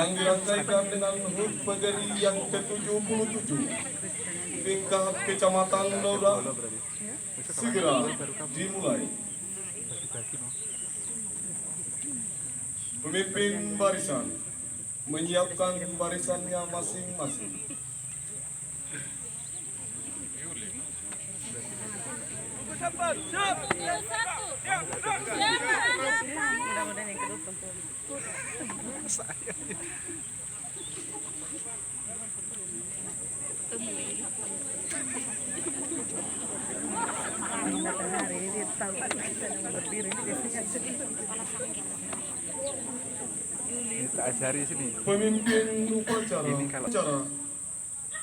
yang dirangkaikan dengan HUT PGRI yang ke-77 tingkat Kecamatan Loda segera dimulai. Pemimpin barisan menyiapkan barisannya masing-masing. Kita ajari sini. Pemimpin upacara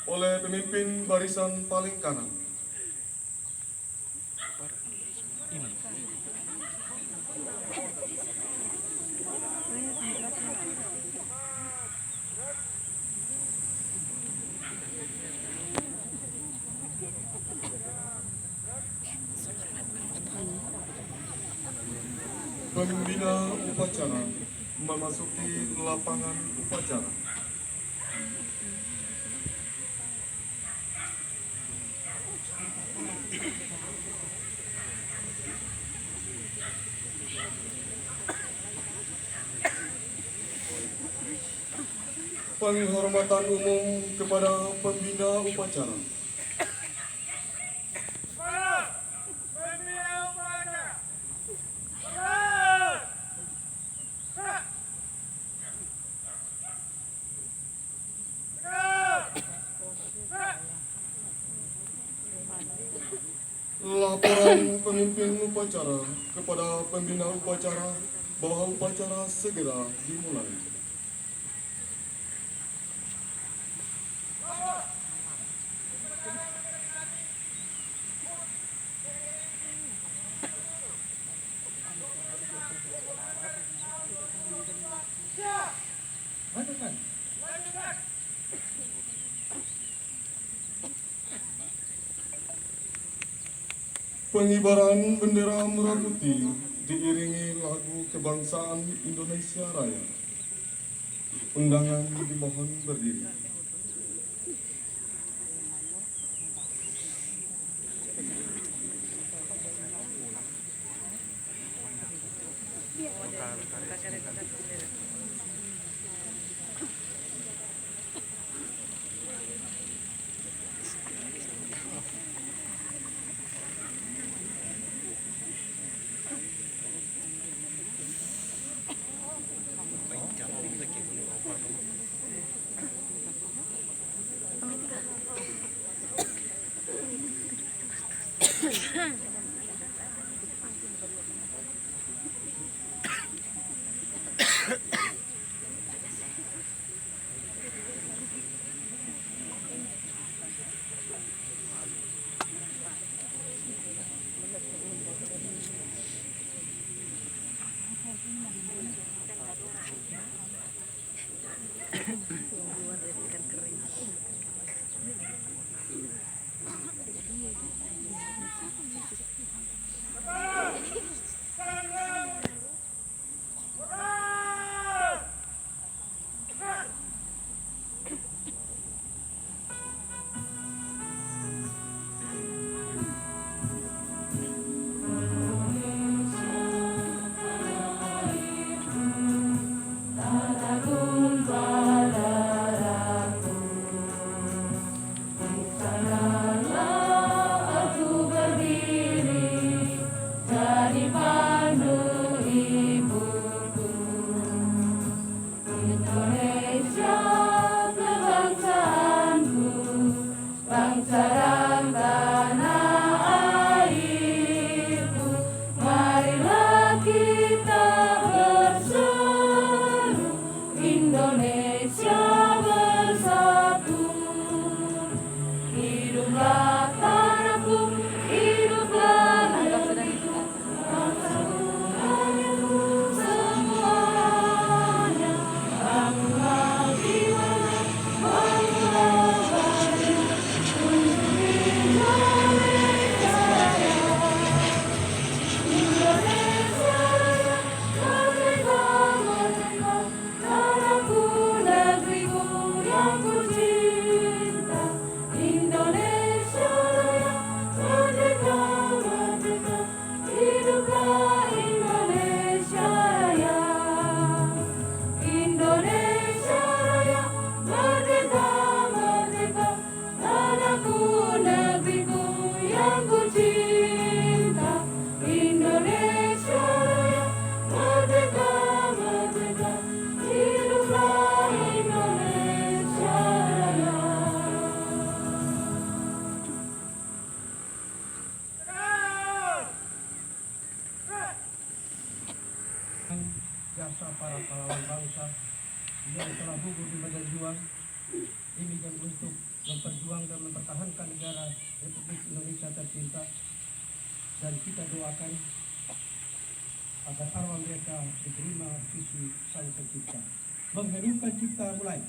oleh pemimpin barisan paling kanan. Pembina upacara memasuki lapangan upacara. Penghormatan umum kepada pembina upacara. Laporan pemimpin upacara kepada pembina upacara bahwa upacara segera dimulai. Pengibaran bendera merah putih diiringi lagu kebangsaan Indonesia Raya. Undangan dimohon berdiri. yang telah gugur di medan juang, demikian untuk memperjuang dan mempertahankan negara Republik Indonesia tercinta, dan kita doakan agar arwah mereka diterima sisi Sang Pencipta. Menghidupkan cipta mulai.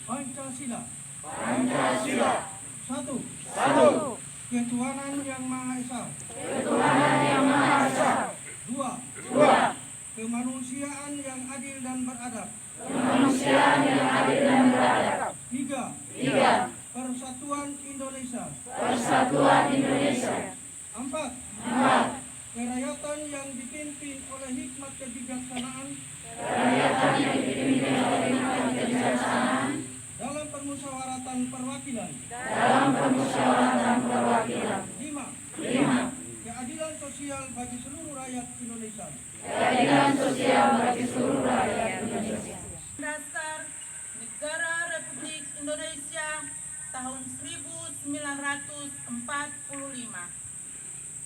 Pancasila. Pancasila. Satu. Satu. Ketuhanan Yang Maha Esa. Ketuhanan Yang Maha Esa. Dua. Dua. Kemanusiaan yang adil dan beradab. Kemanusiaan yang adil dan beradab. Tiga. Tiga. Persatuan Indonesia. Persatuan Indonesia. Empat. Empat. Kerakyatan yang dipimpin oleh hikmat kebijaksanaan Kerakyatan yang dipimpin oleh hikmat kebijaksanaan dalam permusyawaratan perwakilan. dalam permusyawaratan perwakilan. Lima. Lima. Keadilan sosial bagi seluruh rakyat Indonesia. Keadilan sosial bagi seluruh rakyat Indonesia. Dasar Negara Republik Indonesia tahun 1945.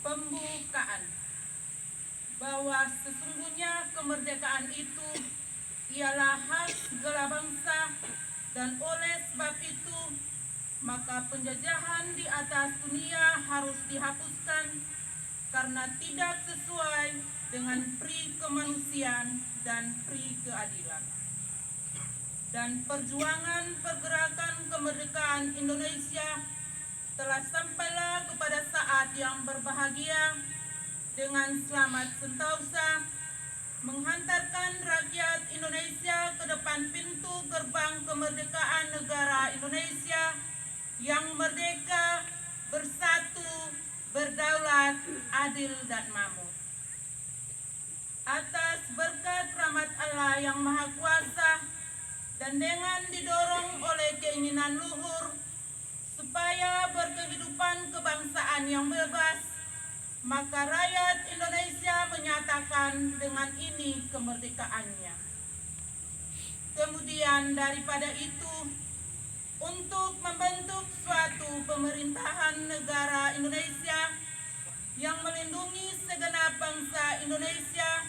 Pembukaan. Bahwa sesungguhnya kemerdekaan itu ialah hak segala bangsa, dan oleh sebab itu maka penjajahan di atas dunia harus dihapuskan karena tidak sesuai dengan pri kemanusiaan dan pri keadilan. Dan perjuangan pergerakan kemerdekaan Indonesia telah sampailah kepada saat yang berbahagia dengan selamat sentosa menghantarkan rakyat Indonesia ke depan pintu gerbang kemerdekaan negara Indonesia yang merdeka, bersatu, berdaulat, adil dan makmur. Atas berkat rahmat Allah yang Maha Kuasa dan dengan didorong oleh keinginan luhur supaya berkehidupan kebangsaan yang bebas, maka rakyat Indonesia menyatakan dengan ini kemerdekaannya. Kemudian daripada itu, untuk membentuk suatu pemerintahan negara Indonesia yang melindungi segenap bangsa Indonesia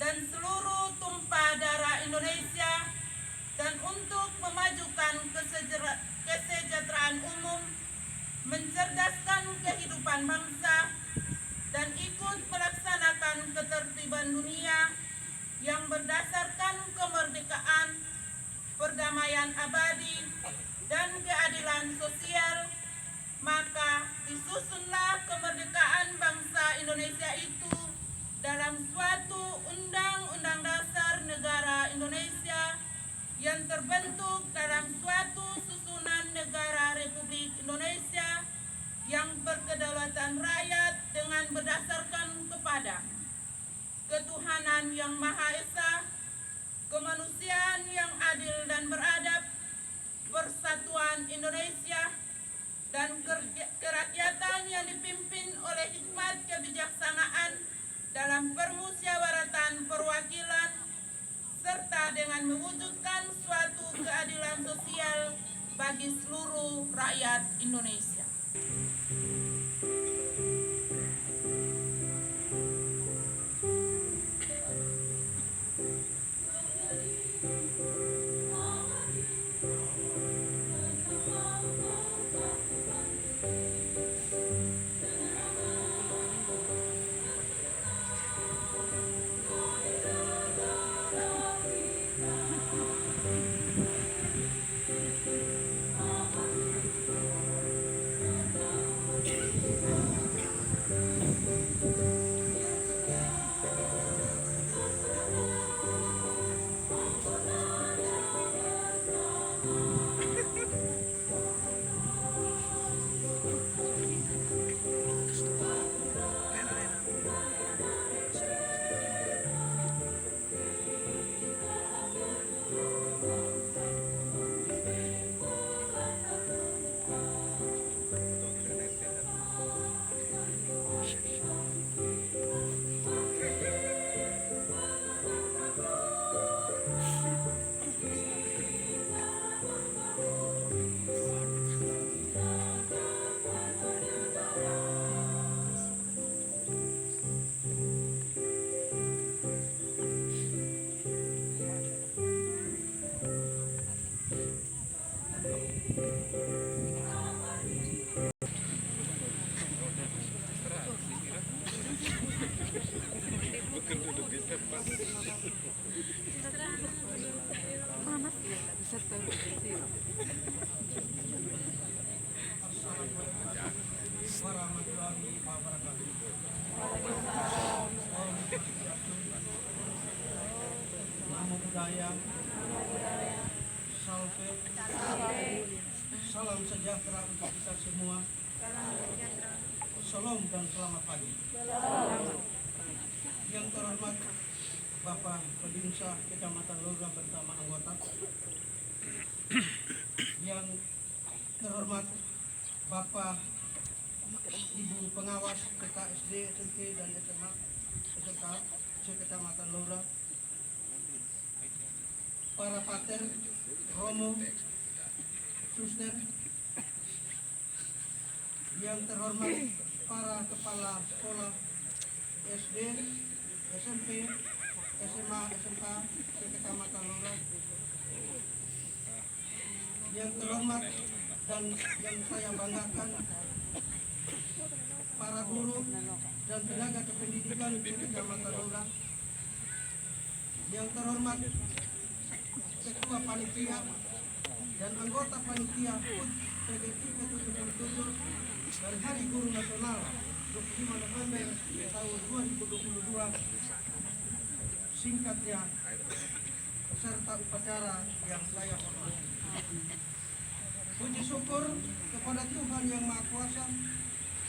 dan seluruh tumpah darah Indonesia, dan untuk memajukan kesejahteraan umum, mencerdaskan kehidupan bangsa, dan ikut melaksanakan ketertiban dunia yang berdasarkan kemerdekaan, perdamaian abadi, dan keadilan sosial, maka disusunlah kemerdekaan bangsa Indonesia itu dalam suatu Undang-Undang Dasar Negara Indonesia yang terbentuk dalam suatu susunan negara Republik Indonesia yang berkedaulatan rakyat dengan berdasarkan kepada ketuhanan yang Maha Esa, kemanusiaan yang adil dan beradab, persatuan Indonesia, dan kerakyatan yang dipimpin oleh hikmat kebijaksanaan dalam permusyawaratan perwakilan, serta dengan mewujudkan suatu keadilan sosial bagi seluruh rakyat Indonesia. Warahmatullahi wabarakatuh. Namo Buddhaya. Salve. Salam sejahtera untuk kita semua. Salam dan selamat pagi. Yang terhormat Bapak Pebinsa Kecamatan Lora bersama anggota. Yang terhormat Bapak Ibu pengawas TKSD, SMP dan SMA SMK Kecamatan Lora, para pater, romo, suster, yang terhormat para kepala sekolah SD, SMP, SMA, SMK Kecamatan Lora, yang terhormat dan yang saya banggakan para guru dan tenaga kependidikan di Kecamatan Lora, yang terhormat Ketua Panitia dan anggota Panitia HUT PGRI ke-77 dari Hari Guru Nasional 25 November tahun 2022, singkatnya peserta upacara yang saya hormati. Puji syukur kepada Tuhan Yang Maha Kuasa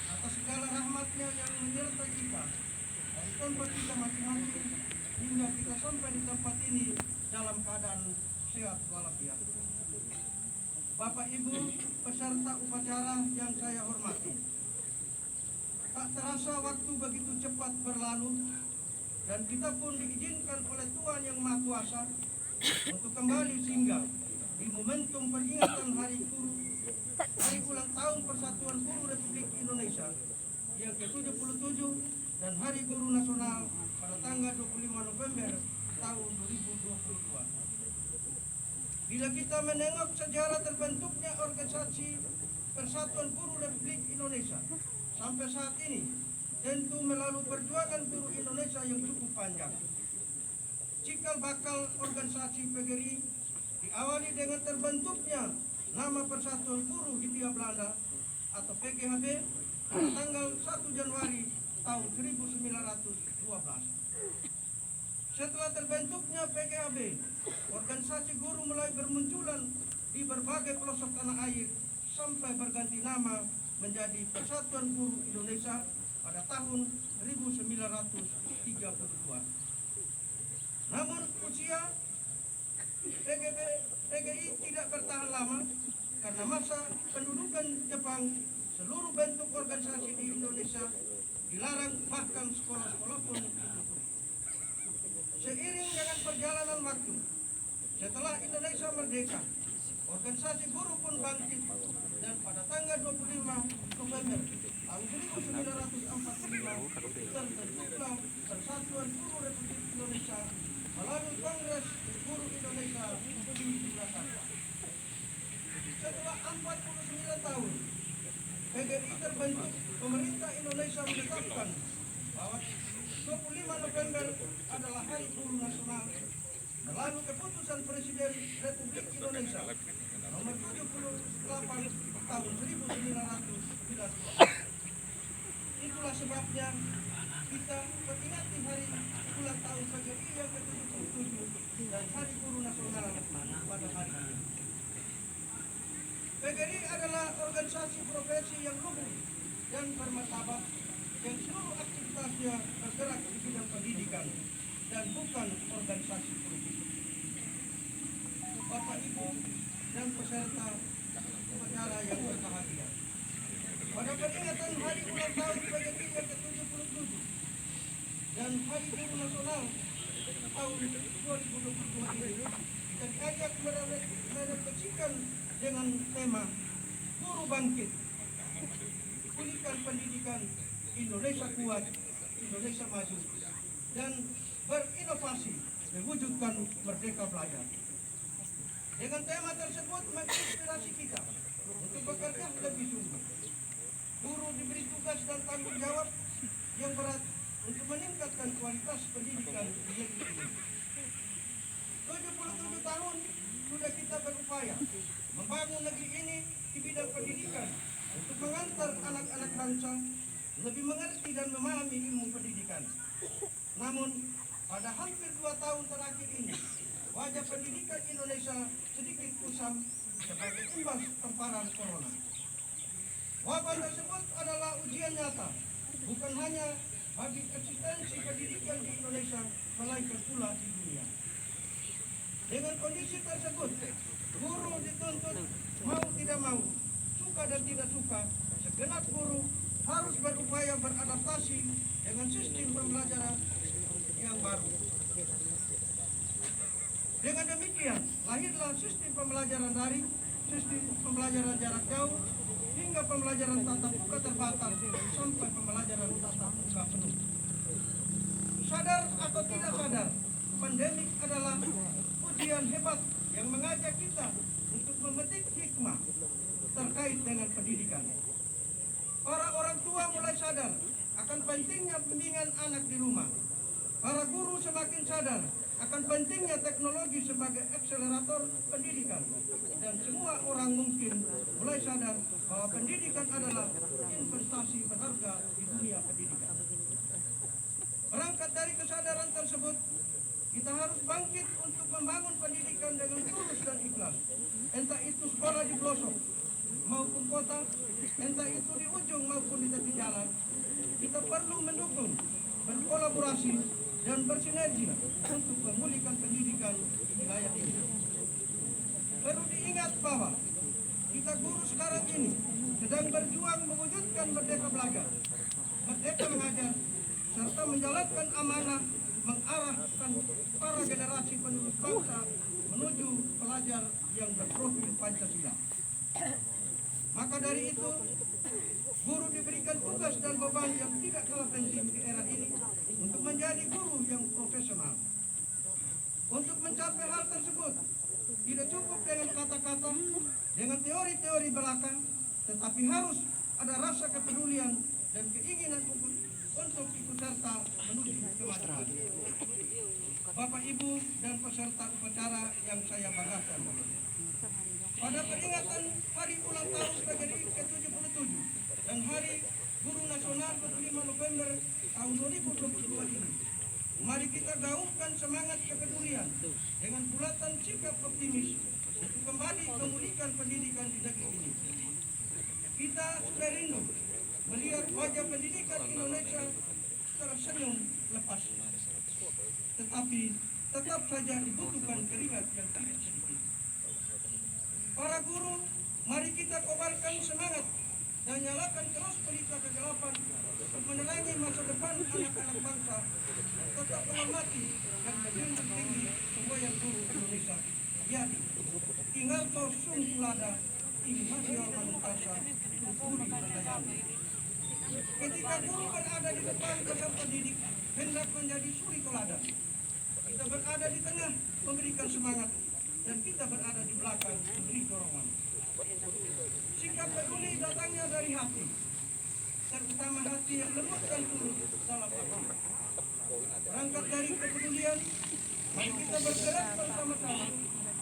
atas segala rahmat-Nya yang menyertai kita dari tempat kita masing-masing hingga kita sampai di tempat ini dalam keadaan sehat walafiat. Bapak Ibu peserta upacara yang saya hormati, tak terasa waktu begitu cepat berlalu dan kita pun diizinkan oleh Tuhan Yang Maha Kuasa untuk kembali singgah di momentum peringatan Hari Guru, Hari Ulang Tahun Persatuan Guru Republik Indonesia yang ke-77 dan Hari Guru Nasional pada tanggal 25 November tahun 2022. Bila kita menengok sejarah terbentuknya organisasi Persatuan Guru Republik Indonesia sampai saat ini, tentu melalui perjuangan guru Indonesia yang cukup panjang. Cikal bakal organisasi PGRI diawali dengan terbentuknya nama Persatuan Guru Hindia Belanda atau PGHB pada tanggal 1 Januari tahun 1912. Setelah terbentuknya PGHB, organisasi guru mulai bermunculan di berbagai pelosok tanah air sampai berganti nama menjadi Persatuan Guru Indonesia pada tahun 1932. Namun usia PGI tidak bertahan lama karena masa pendudukan Jepang. Seluruh bentuk organisasi di Indonesia dilarang, bahkan sekolah-sekolah pun ditutup. Seiring dengan perjalanan waktu, setelah Indonesia merdeka, organisasi buruh pun bangkit, dan pada tanggal 25 November tahun 1945 terbentuklah Persatuan Buruh Republik Indonesia melalui Kongres Buruh Indonesia di Jakarta. Setelah 49 tahun PGI terbentuk, pemerintah Indonesia menetapkan bahwa 25 November adalah Hari Buruh Nasional melalui keputusan Presiden Republik Indonesia nomor 78 tahun 1992. Itulah sebabnya kita memperingati hari ulang tahun PGI yang ke-77 dan Hari Buruh Nasional pada hari ini. PGI adalah organisasi profesi yang luhur dan bermartabat yang seluruh aktivitasnya bergerak di bidang pendidikan dan bukan organisasi politik. Bapak, Ibu, dan peserta upacara yang berbahagia, pada peringatan Hari Ulang Tahun PGI yang ke-77 dan Hari Buruh Nasional tahun 2022 ini, kita diajak merefleksikan dengan tema Buruh Bangkit, Pulihkan Pendidikan, Indonesia Kuat, Indonesia Maju, dan berinovasi mewujudkan Merdeka Belajar. Dengan tema tersebut menginspirasi kita untuk bekerja lebih sungguh. Buruh diberi tugas dan tanggung jawab yang berat untuk meningkatkan kualitas pendidikan di negeri ini. 77 tahun sudah kita berupaya membangun negeri ini di bidang pendidikan untuk mengantar anak-anak bangsa lebih mengerti dan memahami ilmu pendidikan. Namun, pada hampir 2 tahun terakhir ini, wajah pendidikan Indonesia sedikit kusam sebagai imbas temparan corona. Wabah tersebut adalah ujian nyata, bukan hanya bagi eksistensi pendidikan di Indonesia, melainkan pula di dunia. Dengan kondisi tersebut, guru dituntut mau tidak mau, suka dan tidak suka, segenap guru harus berupaya beradaptasi dengan sistem pembelajaran yang baru. Dengan demikian, lahirlah sistem pembelajaran daring, sistem pembelajaran jarak jauh, hingga pembelajaran tatap muka terbatas sampai pembelajaran tatap muka penuh. Sadar atau tidak sadar, pandemik adalah ujian hebat yang mengajak kita untuk memetik hikmah terkait dengan pendidikan. Para orang tua mulai sadar akan pentingnya bimbingan anak di rumah. Para guru semakin sadar akan pentingnya teknologi sebagai akselerator pendidikan. Dan semua orang mungkin mulai sadar bahwa pendidikan adalah investasi berharga di dunia pendidikan. Berangkat dari kesadaran tersebut, kita harus bangkit untuk membangun pendidikan dengan tulus dan ikhlas. Entah itu sekolah di pelosok maupun kota, entah itu di ujung maupun di tepi jalan, kita perlu mendukung, berkolaborasi, dan bersinergi untuk memulihkan pendidikan di wilayah ini. Perlu diingat bahwa kita guru sekarang ini sedang berjuang mewujudkan merdeka belajar, merdeka mengajar, serta menjalankan amanah mengarahkan para generasi penerus bangsa menuju pelajar yang berprofil Pancasila. Maka dari itu, guru diberikan tugas dan beban yang tidak kalah penting di era ini untuk menjadi guru yang profesional. Untuk mencapai hal tersebut, tidak cukup dengan kata-kata, dengan teori-teori belaka, tetapi harus ada rasa kepedulian dan keinginan untuk ikut serta menuju kemajuan. Bapak, Ibu, dan peserta upacara yang saya banggakan, pada peringatan Hari Ulang Tahun PGRI ke-77 dan Hari Buruh Nasional 25 November tahun 2022 ini, mari kita gaungkan semangat kepedulian dengan bulatan sikap optimis untuk kembali memulihkan pendidikan di negeri ini. Kita sudah rindu melihat wajah pendidikan Indonesia tersenyum lepas. Tetapi tetap tetap saja dibutuhkan keringat yang tidak sedikit. Para guru, mari kita kobarkan semangat dan nyalakan terus pelita kegelapan untuk menerangi masa depan anak-anak bangsa, tetap menghormati dan menjunjung tinggi semboyan guru Indonesia. Jadi, tinggal sosum tulada, immanuel manutasa, budi pradayana. Ketika guru berada di depan peserta didik, hendak menjadi suri teladan. Kita berada di tengah, memberikan semangat, dan kita berada di belakang, memberi dorongan. Sikap peduli datangnya dari hati, terutama hati yang lembut dan tulus dalam agama. Berangkat dari kepedulian, mari kita bergerak bersama-sama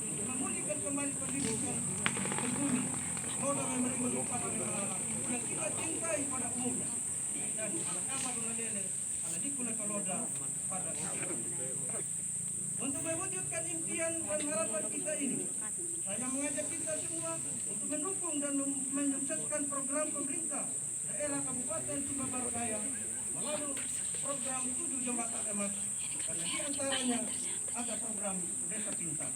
untuk memulihkan kembali pendidikan ke bumi, moda memberi melupakan yang kita cintai pada umumnya, dan apa mengalele ala dikula kaloda pada kita. Untuk mewujudkan impian dan harapan kita ini, saya mengajak kita semua untuk mendukung dan menyukseskan program pemerintah daerah Kabupaten Sumba Barat Daya melalui program 7 Jembatan Emas, karena di antaranya ada program Desa Pintar.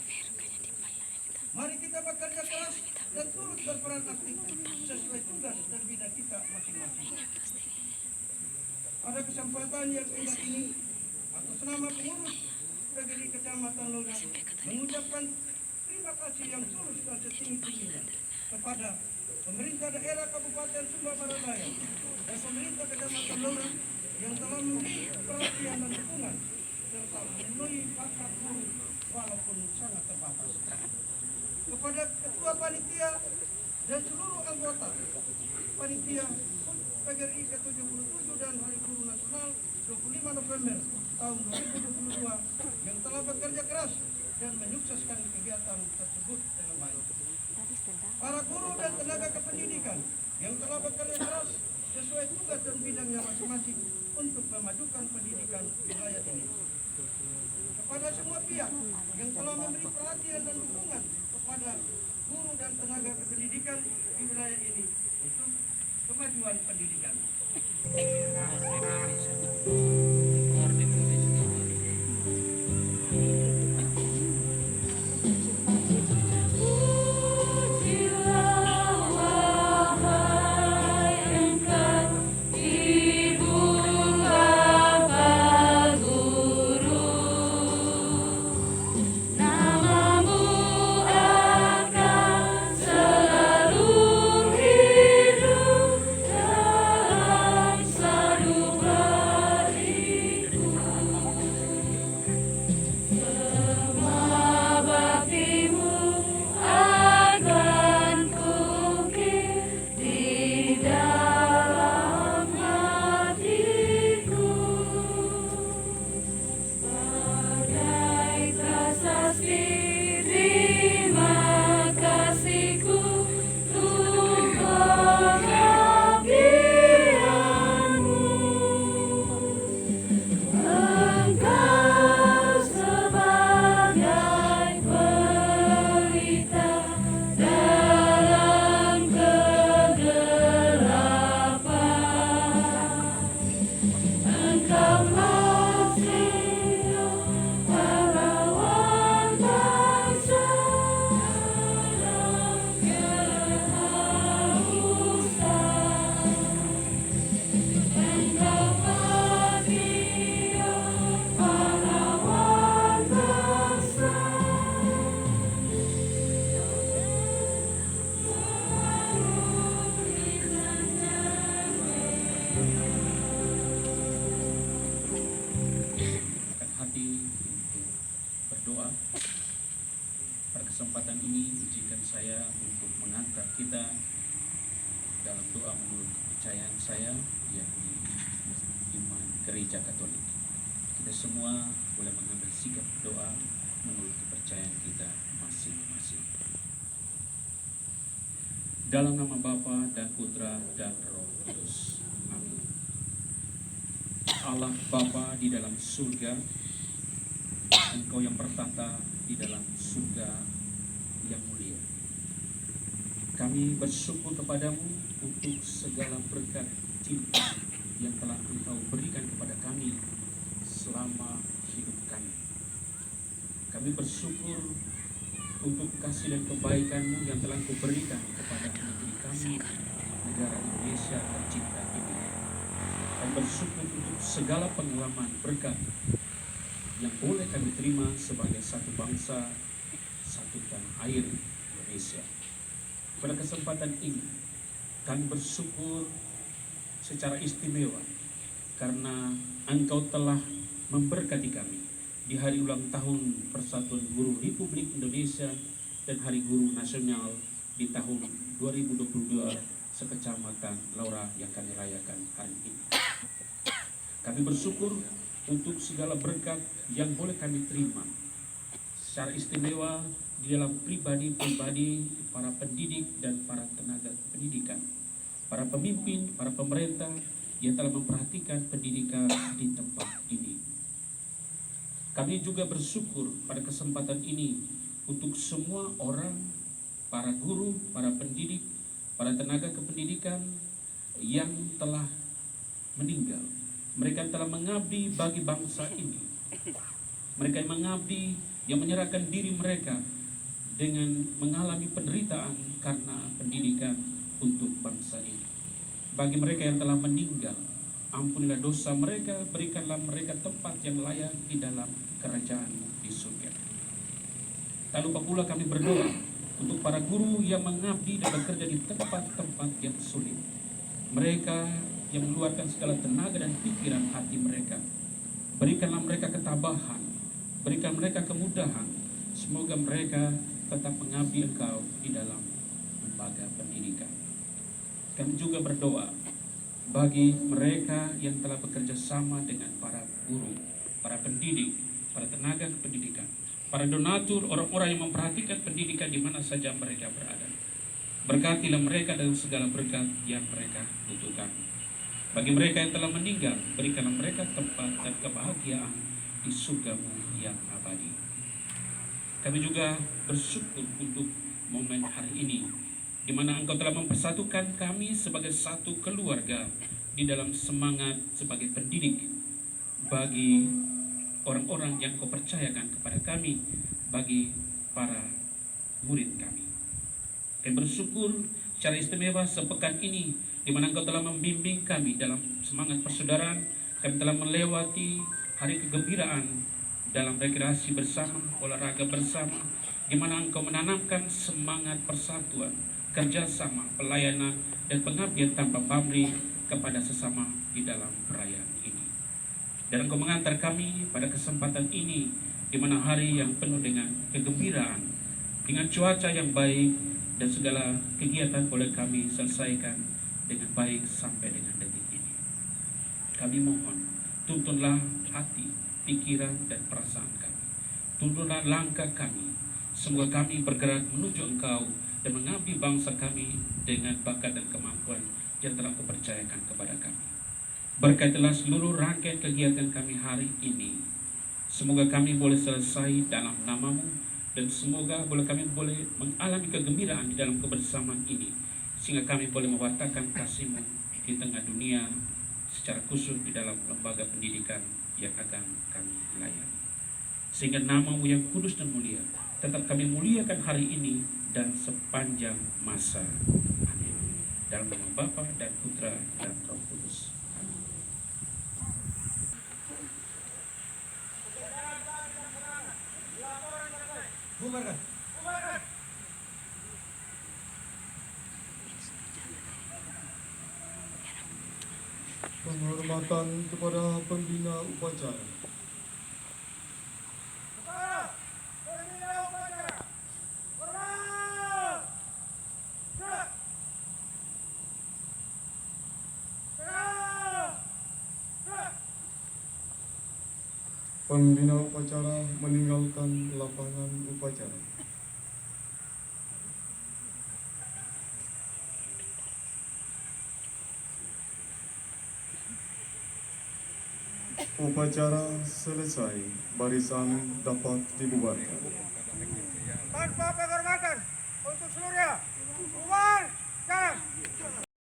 Mari kita bekerja keras dan turut berperan aktif sesuai tugas dan bidang kita masing-masing. Pada kesempatan yang indah ini, atas nama pengurus PGRI Kecamatan Lora mengucapkan terima kasih yang tulus dan setinggi-tingginya kepada pemerintah daerah Kabupaten Sumba Barat Daya dan pemerintah Kecamatan Lora yang telah memberi perhatian dan dukungan serta memenuhi bakat guru walaupun sangat terbatas. Kepada Ketua Panitia dan seluruh anggota Panitia PGRI ke-77 dan Hari Guru Nasional 25 November tahun 2022 yang telah bekerja keras dan menyukseskan kegiatan tersebut dengan baik. Para guru dan tenaga kependidikan yang telah bekerja keras sesuai tugas dan bidangnya masing-masing untuk memajukan pendidikan wilayah ini. Kepada semua pihak yang telah memberi perhatian dan dukungan kepada guru dan tenaga kependidikan di wilayah ini untuk kemajuan pendidikan. Kesempatan ini izinkan saya untuk mengantar kita dalam doa menurut kepercayaan saya, yakni iman gereja Katolik. Kita semua boleh mengambil sikap doa menurut kepercayaan kita masing-masing. Dalam nama Bapa dan Putra dan Roh Kudus. Amin. Allah Bapa di dalam surga, Engkau yang bertata di dalam surga yang mulia. Kami bersyukur kepadamu untuk segala berkat cinta yang telah Engkau berikan kepada kami selama hidup kami. Kami bersyukur untuk kasih dan kebaikan-Mu yang telah Kau berikan kepada negeri kami, negara Indonesia tercinta ini. Kami bersyukur untuk segala pengalaman berkat yang boleh kami terima sebagai satu bangsa, satu tanah air Indonesia. Pada kesempatan ini, kami bersyukur secara istimewa karena Engkau telah memberkati kami di hari ulang tahun Persatuan Guru Republik Indonesia dan Hari Guru Nasional di tahun 2022 sekecamatan Laura yang kami rayakan hari ini. Kami bersyukur untuk segala berkat yang boleh kami terima secara istimewa di dalam pribadi-pribadi para pendidik dan para tenaga pendidikan, para pemimpin, para pemerintah yang telah memperhatikan pendidikan di tempat ini. Kami juga bersyukur pada kesempatan ini untuk semua orang, para guru, para pendidik, para tenaga kependidikan yang telah meninggal. Mereka telah mengabdi bagi bangsa ini. Mereka yang mengabdi, yang menyerahkan diri mereka dengan mengalami penderitaan karena pendidikan untuk bangsa ini. Bagi mereka yang telah meninggal, ampunilah dosa mereka, berikanlah mereka tempat yang layak di dalam kerajaan-Mu di surga. Tak lupa pula kami berdoa untuk para guru yang mengabdi dan bekerja di tempat-tempat yang sulit. Mereka yang mengeluarkan segala tenaga dan pikiran hati mereka. Berikanlah mereka ketabahan, berikan mereka kemudahan. Semoga mereka tetap mengabdi Engkau di dalam lembaga pendidikan. Kami juga berdoa bagi mereka yang telah bekerja sama dengan para guru, para pendidik, para tenaga pendidikan, para donatur, orang-orang yang memperhatikan pendidikan di mana saja mereka berada. Berkatilah mereka dengan segala berkat yang mereka butuhkan. Bagi mereka yang telah meninggal, berikanlah mereka tempat dan kebahagiaan di surga-Mu yang abadi. Kami juga bersyukur untuk momen hari ini, di mana Engkau telah mempersatukan kami sebagai satu keluarga di dalam semangat sebagai pendidik bagi orang-orang yang Kau percayakan kepada kami, bagi para murid kami. Kami bersyukur secara istimewa sepekan ini, di mana Engkau telah membimbing kami dalam semangat persaudaraan. Kami telah melewati hari kegembiraan dalam rekreasi bersama, olahraga bersama, di mana Engkau menanamkan semangat persatuan, kerjasama, pelayanan, dan pengabdian tanpa pamrih kepada sesama di dalam perayaan ini. Dan Engkau mengantar kami pada kesempatan ini, di mana hari yang penuh dengan kegembiraan, dengan cuaca yang baik, dan segala kegiatan boleh kami selesaikan dengan baik sampai dengan detik ini. Kami mohon, tuntunlah hati, pikiran, dan perasaan kami. Tuntunlah langkah kami. Semoga kami bergerak menuju Engkau dan mengabdi bangsa kami dengan bakat dan kemampuan yang telah Kau percayakan kepada kami. Berkatilah seluruh rangkaian kegiatan kami hari ini. Semoga kami boleh selesai dalam nama-Mu, dan semoga kami boleh mengalami kegembiraan di dalam kebersamaan ini, sehingga kami boleh mewartakan kasih-Mu di tengah dunia, secara khusus di dalam lembaga pendidikan yang akan kami layani. Sehingga nama-Mu yang kudus dan mulia tetap kami muliakan hari ini dan sepanjang masa. Amin. Dalam nama Bapa dan Putra dan Roh Kudus. Penghormatan kepada pembina upacara. Pembina upacara meninggalkan lapangan upacara. Upacara selesai, barisan dapat dibubarkan.